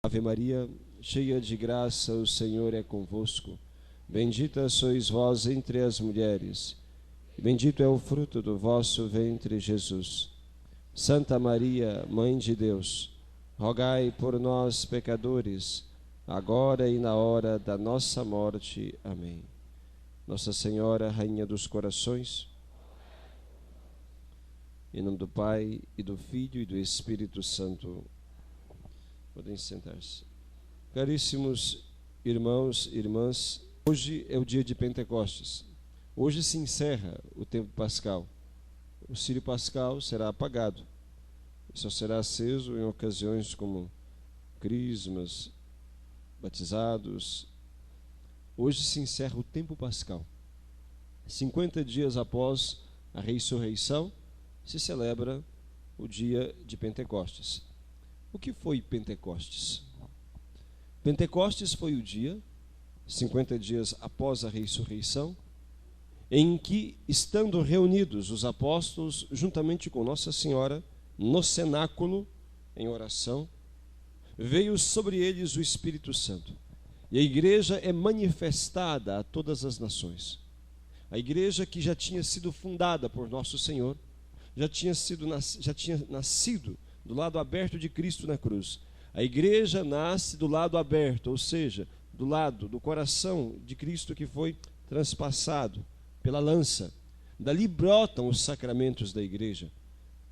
Ave Maria, cheia de graça, o Senhor é convosco. Bendita sois vós entre as mulheres, e bendito é o fruto do vosso ventre, Jesus. Santa Maria, Mãe de Deus, rogai por nós, pecadores, agora e na hora da nossa morte. Amém. Nossa Senhora, Rainha dos Corações, em nome do Pai, e do Filho, e do Espírito Santo. Podem sentar-se. Caríssimos irmãos e irmãs, hoje é o dia de Pentecostes. Hoje se encerra o tempo pascal. O círio pascal será apagado. Só será aceso em ocasiões como crismas, batizados. Hoje se encerra o tempo pascal. 50 dias após a ressurreição, se celebra o dia de Pentecostes. O que foi Pentecostes? Pentecostes foi o dia, 50 dias após a ressurreição, em que, estando reunidos os apóstolos, juntamente com Nossa Senhora, no cenáculo, em oração, veio sobre eles o Espírito Santo. E a igreja é manifestada a todas as nações. A igreja que já tinha sido fundada por Nosso Senhor, já tinha nascido do lado aberto de Cristo na cruz. A igreja nasce do lado aberto, ou seja, do lado do coração de Cristo que foi transpassado pela lança. Dali brotam os sacramentos da igreja.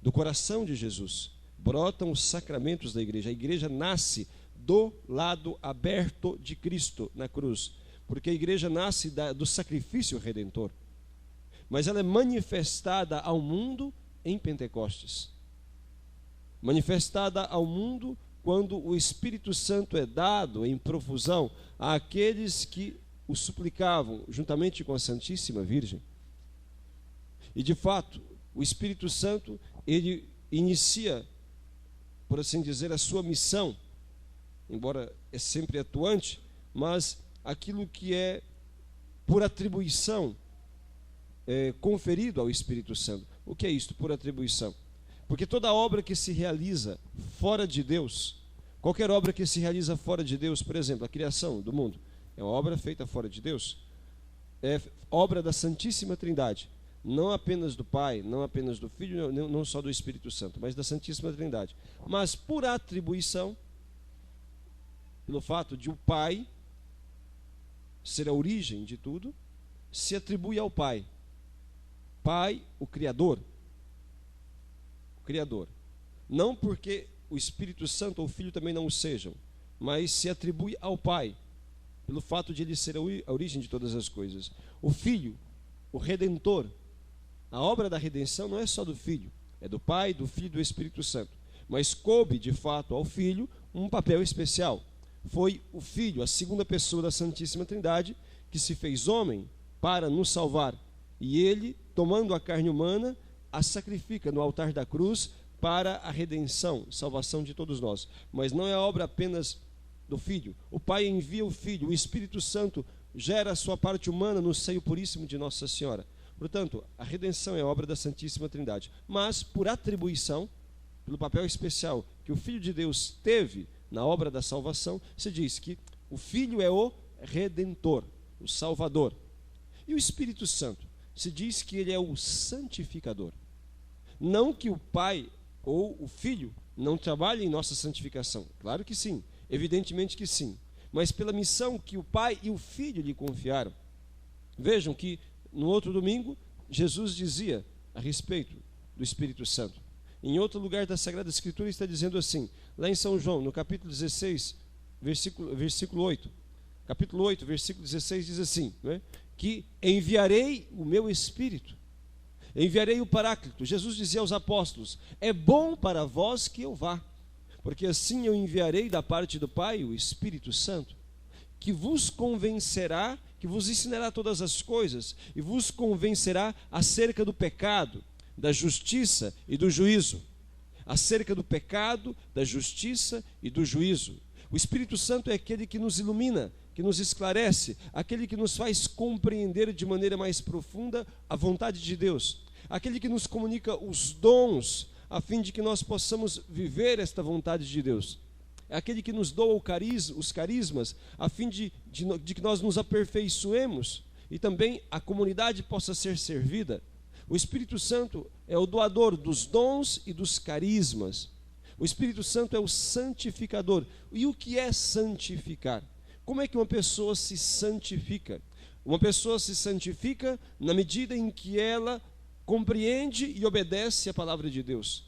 Do coração de Jesus brotam os sacramentos da igreja. A igreja nasce do lado aberto de Cristo na cruz, porque a igreja nasce do sacrifício redentor. Mas ela é manifestada ao mundo em Pentecostes. Manifestada ao mundo quando o Espírito Santo é dado em profusão àqueles que o suplicavam, juntamente com a Santíssima Virgem. E de fato, o Espírito Santo, ele inicia, por assim dizer, a sua missão, embora é sempre atuante, mas aquilo que é por atribuição conferido ao Espírito Santo. O que é isto, por atribuição? Porque toda obra que se realiza fora de Deus, qualquer obra que se realiza fora de Deus, por exemplo, a criação do mundo, é uma obra feita fora de Deus, é obra da Santíssima Trindade, não apenas do Pai, não apenas do Filho, não só do Espírito Santo, mas da Santíssima Trindade. Mas por atribuição, pelo fato de o Pai ser a origem de tudo, se atribui ao Pai. Pai, o Criador. Criador. Não porque o Espírito Santo ou o Filho também não o sejam, mas se atribui ao Pai, pelo fato de ele ser a origem de todas as coisas. O Filho, o Redentor, a obra da redenção não é só do Filho, é do Pai, do Filho e do Espírito Santo. Mas coube, de fato, ao Filho um papel especial. Foi o Filho, a segunda pessoa da Santíssima Trindade, que se fez homem para nos salvar. E ele, tomando a carne humana, a sacrifica no altar da cruz para a redenção, salvação de todos nós. Mas não é obra apenas do Filho. O Pai envia o Filho, o Espírito Santo gera a sua parte humana no seio puríssimo de Nossa Senhora. Portanto, a redenção é obra da Santíssima Trindade. Mas, por atribuição, pelo papel especial que o Filho de Deus teve na obra da salvação, se diz que o Filho é o Redentor, o Salvador. E o Espírito Santo? Se diz que ele é o santificador. Não que o Pai ou o Filho não trabalhem em nossa santificação. Claro que sim, evidentemente que sim. Mas pela missão que o Pai e o Filho lhe confiaram. Vejam que no outro domingo, Jesus dizia a respeito do Espírito Santo. Em outro lugar da Sagrada Escritura está dizendo assim, lá em São João, no capítulo 16, versículo 8. Capítulo 8, versículo 16 diz assim, né? Que enviarei o meu Espírito, enviarei o Paráclito. Jesus dizia aos apóstolos, é bom para vós que eu vá, porque assim eu enviarei da parte do Pai o Espírito Santo, que vos convencerá, que vos ensinará todas as coisas, e vos convencerá acerca do pecado, da justiça e do juízo. Acerca do pecado, da justiça e do juízo. O Espírito Santo é aquele que nos ilumina, que nos esclarece, aquele que nos faz compreender de maneira mais profunda a vontade de Deus, aquele que nos comunica os dons, a fim de que nós possamos viver esta vontade de Deus. é aquele que nos doa os carismas, a fim de que nós nos aperfeiçoemos e também a comunidade possa ser servida. O Espírito Santo é o doador dos dons e dos carismas. O Espírito Santo é o santificador. E o que é santificar? Como é que uma pessoa se santifica? Uma pessoa se santifica na medida em que ela compreende e obedece a palavra de Deus.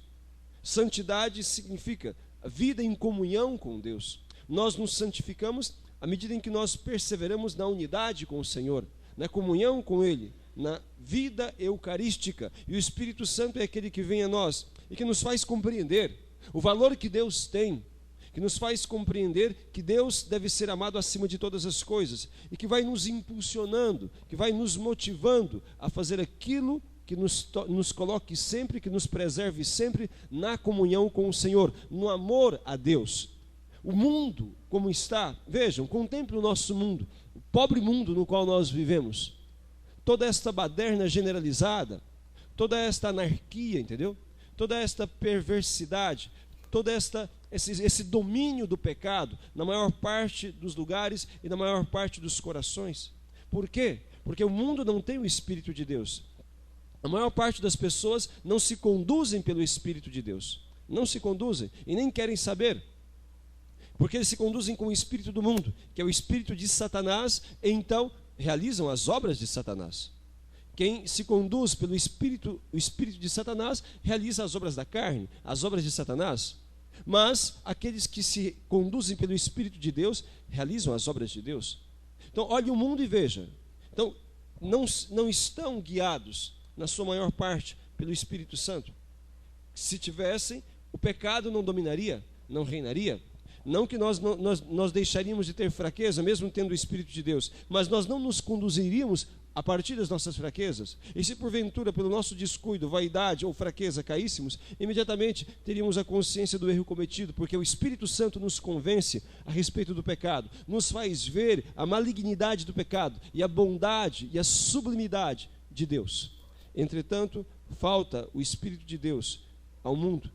Santidade significa vida em comunhão com Deus. Nós nos santificamos à medida em que nós perseveramos na unidade com o Senhor, na comunhão com Ele, na vida eucarística. E o Espírito Santo é aquele que vem a nós e que nos faz compreender o valor que Deus tem, que nos faz compreender que Deus deve ser amado acima de todas as coisas e que vai nos impulsionando, que vai nos motivando a fazer aquilo que nos coloque sempre, que nos preserve sempre na comunhão com o Senhor, no amor a Deus. O mundo como está, vejam, contemple o nosso mundo, o pobre mundo no qual nós vivemos, toda esta baderna generalizada, toda esta anarquia, entendeu? Toda esta perversidade, todo esse domínio do pecado na maior parte dos lugares e na maior parte dos corações. Por quê? Porque o mundo não tem o Espírito de Deus. A maior parte das pessoas não se conduzem pelo Espírito de Deus. Não se conduzem e nem querem saber. Porque eles se conduzem com o espírito do mundo, que é o espírito de Satanás, e então realizam as obras de Satanás. Quem se conduz pelo espírito, o espírito de Satanás, realiza as obras da carne, as obras de Satanás. Mas aqueles que se conduzem pelo Espírito de Deus, realizam as obras de Deus. Então, olhe o mundo e veja. Então, não estão guiados, na sua maior parte, pelo Espírito Santo. Se tivessem, o pecado não dominaria, não reinaria. Não que nós deixaríamos de ter fraqueza, mesmo tendo o Espírito de Deus, mas nós não nos conduziríamos a partir das nossas fraquezas. E se porventura, pelo nosso descuido, vaidade ou fraqueza caíssemos, imediatamente teríamos a consciência do erro cometido, porque o Espírito Santo nos convence a respeito do pecado, nos faz ver a malignidade do pecado e a bondade e a sublimidade de Deus. Entretanto, falta o Espírito de Deus ao mundo.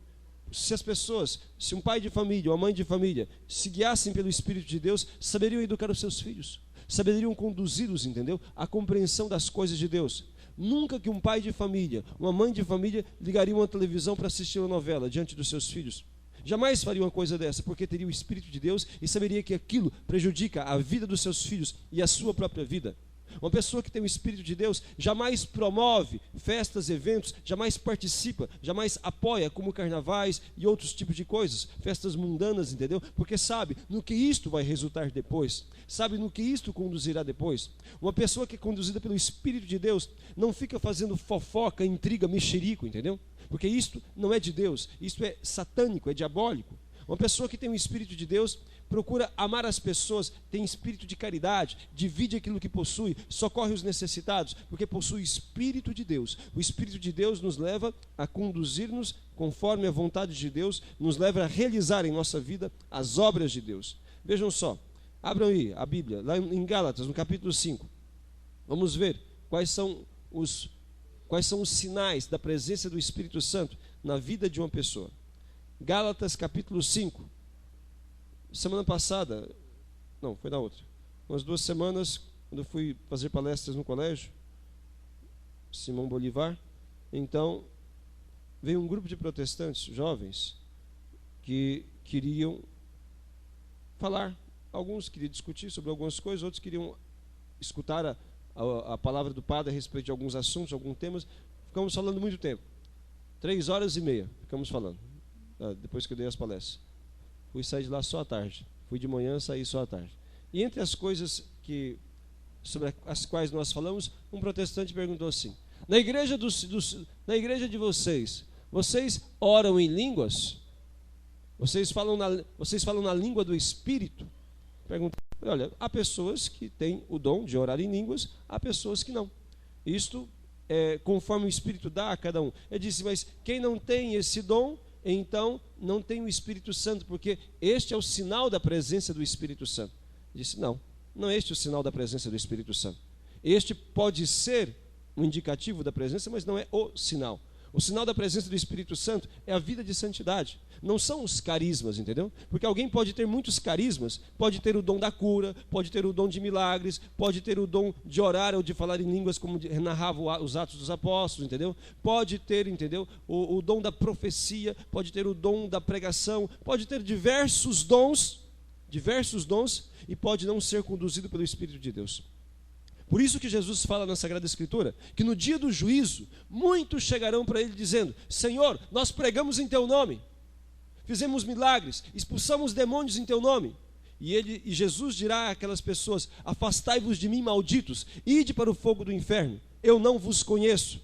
Se um pai de família ou uma mãe de família se guiassem pelo Espírito de Deus, saberiam educar os seus filhos, saberiam conduzi-los, entendeu? A compreensão das coisas de Deus. Nunca que um pai de família, uma mãe de família ligaria uma televisão para assistir uma novela diante dos seus filhos. Jamais faria uma coisa dessa, porque teria o Espírito de Deus e saberia que aquilo prejudica a vida dos seus filhos e a sua própria vida. Uma pessoa que tem o Espírito de Deus jamais promove festas, eventos, jamais participa, jamais apoia como carnavais e outros tipos de coisas, festas mundanas, entendeu? Porque sabe no que isto vai resultar depois, sabe no que isto conduzirá depois. Uma pessoa que é conduzida pelo Espírito de Deus não fica fazendo fofoca, intriga, mexerico, entendeu? Porque isto não é de Deus, isto é satânico, é diabólico. Uma pessoa que tem o Espírito de Deus procura amar as pessoas, tem espírito de caridade, divide aquilo que possui, socorre os necessitados, porque possui o Espírito de Deus. O Espírito de Deus nos leva a conduzir-nos conforme a vontade de Deus, nos leva a realizar em nossa vida as obras de Deus. Vejam só, abram aí a Bíblia, lá em Gálatas, no capítulo 5. Vamos ver quais são os sinais da presença do Espírito Santo na vida de uma pessoa. Gálatas capítulo 5. Semana passada, não, foi na outra, umas 2 semanas, quando eu fui fazer palestras no colégio Simão Bolivar, então veio um grupo de protestantes jovens que queriam falar. Alguns queriam discutir sobre algumas coisas, outros queriam escutar a palavra do padre a respeito de alguns assuntos, alguns temas. Ficamos falando muito tempo, 3 horas e meia ficamos falando, depois que eu dei as palestras. Fui sair de lá só à tarde. Fui de manhã, saí só à tarde. E entre as coisas sobre as quais nós falamos, um protestante perguntou assim: na igreja de vocês oram em línguas? Vocês falam na língua do Espírito? Perguntei. Olha, há pessoas que têm o dom de orar em línguas, há pessoas que não. Isto é conforme o Espírito dá a cada um. Ele disse, mas quem não tem esse dom, então não tem o Espírito Santo, porque este é o sinal da presença do Espírito Santo. Ele disse, não é este o sinal da presença do Espírito Santo. Este pode ser um indicativo da presença, mas não é o sinal. O sinal da presença do Espírito Santo é a vida de santidade. Não são os carismas, entendeu? Porque alguém pode ter muitos carismas, pode ter o dom da cura, pode ter o dom de milagres, pode ter o dom de orar ou de falar em línguas, como narrava os Atos dos Apóstolos, entendeu? Pode ter, entendeu? O dom da profecia, pode ter o dom da pregação, pode ter diversos dons, e pode não ser conduzido pelo Espírito de Deus. Por isso que Jesus fala na Sagrada Escritura, que no dia do juízo, muitos chegarão para ele dizendo: Senhor, nós pregamos em teu nome, fizemos milagres, expulsamos demônios em teu nome. E Jesus dirá àquelas pessoas: afastai-vos de mim, malditos, ide para o fogo do inferno, eu não vos conheço.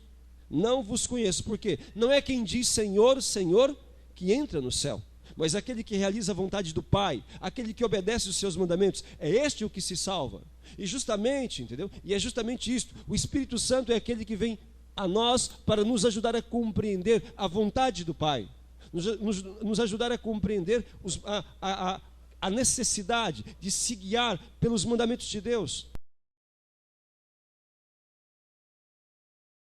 Não vos conheço, porque não é quem diz Senhor, Senhor, que entra no céu, mas aquele que realiza a vontade do Pai, aquele que obedece os seus mandamentos, é este o que se salva. E justamente, entendeu? E é justamente isto, o Espírito Santo é aquele que vem a nós para nos ajudar a compreender a vontade do Pai, nos ajudar a compreender a necessidade de se guiar pelos mandamentos de Deus.